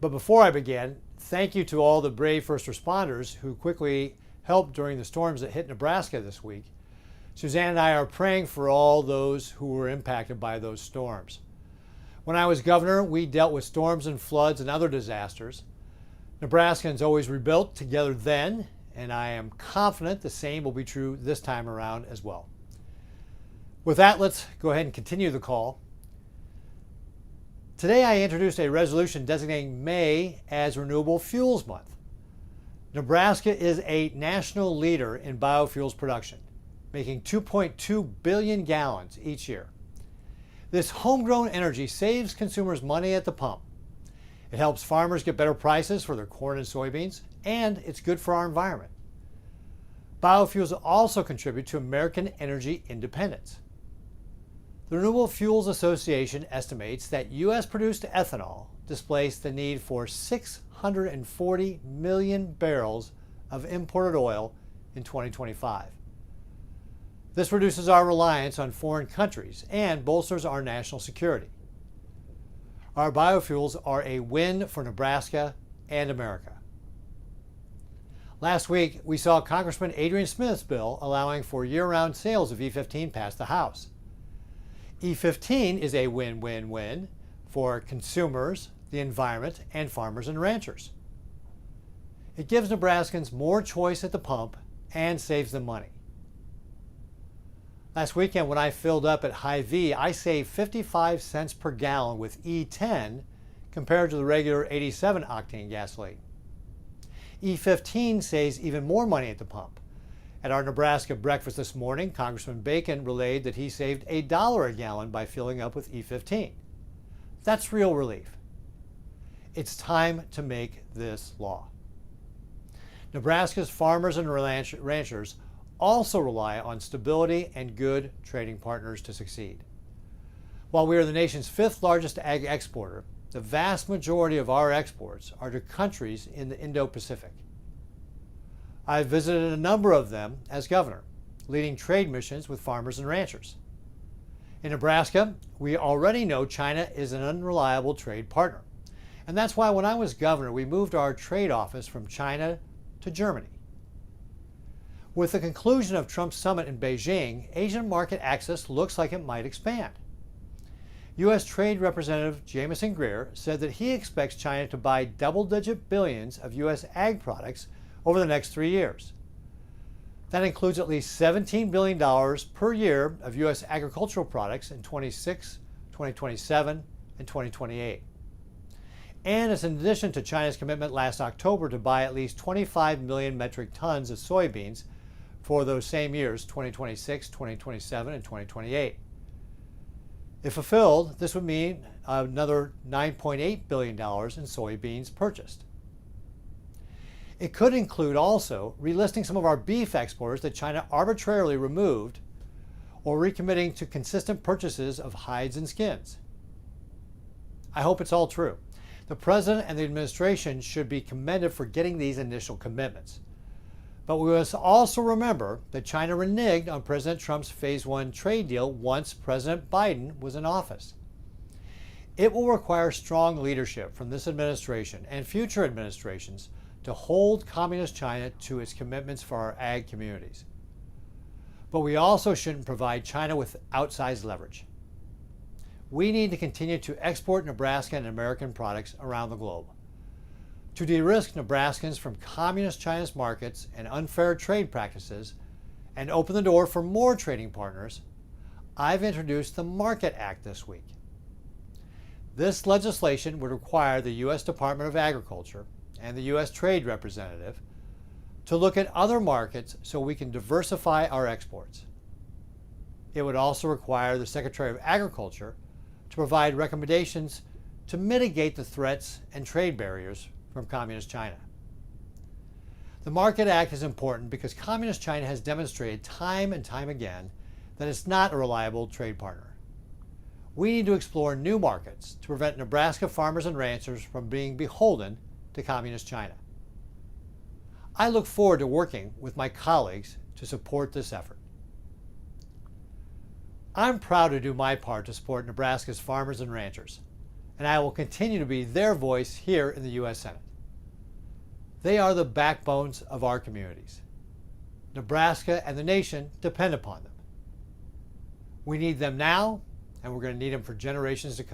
But before I begin, thank you to all the brave first responders who quickly helped during the storms that hit Nebraska this week. Suzanne and I are praying for all those who were impacted by those storms. When I was governor, we dealt with storms and floods and other disasters. Nebraskans always rebuilt together then, and I am confident the same will be true this time around as well. With that, let's go ahead and continue the call. Today I introduced a resolution designating May as Renewable Fuels Month. Nebraska is a national leader in biofuels production, making 2.2 billion gallons each year. This homegrown energy saves consumers money at the pump. It helps farmers get better prices for their corn and soybeans, and it's good for our environment. Biofuels also contribute to American energy independence. The Renewable Fuels Association estimates that U.S.-produced ethanol displaced the need for 640 million barrels of imported oil in 2025. This reduces our reliance on foreign countries and bolsters our national security. Our biofuels are a win for Nebraska and America. Last week, we saw Congressman Adrian Smith's bill allowing for year-round sales of E15 pass the House. E15 is a win-win-win for consumers, the environment, and farmers and ranchers. It gives Nebraskans more choice at the pump and saves them money. Last weekend when I filled up at Hy-Vee, I saved 55 cents per gallon with E10 compared to the regular 87 octane gasoline. E15 saves even more money at the pump. At our Nebraska breakfast this morning, Congressman Bacon relayed that he saved $1 a gallon by filling up with E15. That's real relief. It's time to make this law. Nebraska's farmers and ranchers also rely on stability and good trading partners to succeed. While we are the nation's 5th largest ag exporter, the vast majority of our exports are to countries in the Indo-Pacific. I've visited a number of them as governor, leading trade missions with farmers and ranchers. In Nebraska, we already know China is an unreliable trade partner. And that's why when I was governor, we moved our trade office from China to Germany. With the conclusion of Trump's summit in Beijing, Asian market access looks like it might expand. U.S. Trade Representative Jamieson Greer said that he expects China to buy double-digit billions of U.S. ag products over the next 3 years. That includes at least $17 billion per year of U.S. agricultural products in 2026, 2027, and 2028. And it's in addition to China's commitment last October to buy at least 25 million metric tons of soybeans for those same years, 2026, 2027, and 2028. If fulfilled, this would mean another $9.8 billion in soybeans purchased. It could include also relisting some of our beef exporters that China arbitrarily removed or recommitting to consistent purchases of hides and skins. I hope it's all true. The President and the administration should be commended for getting these initial commitments. But we must also remember that China reneged on President Trump's Phase 1 trade deal once President Biden was in office. It will require strong leadership from this administration and future administrations to hold Communist China to its commitments for our ag communities. But we also shouldn't provide China with outsized leverage. We need to continue to export Nebraska and American products around the globe. To de-risk Nebraskans from Communist China's markets and unfair trade practices and open the door for more trading partners, I've introduced the Market Act this week. This legislation would require the U.S. Department of Agriculture and the U.S. Trade Representative to look at other markets so we can diversify our exports. It would also require the Secretary of Agriculture to provide recommendations to mitigate the threats and trade barriers from Communist China. The Market Act is important because Communist China has demonstrated time and time again that it's not a reliable trade partner. We need to explore new markets to prevent Nebraska farmers and ranchers from being beholden to Communist China. I look forward to working with my colleagues to support this effort. I'm proud to do my part to support Nebraska's farmers and ranchers, and I will continue to be their voice here in the U.S. Senate. They are the backbones of our communities. Nebraska and the nation depend upon them. We need them now, and we're going to need them for generations to come.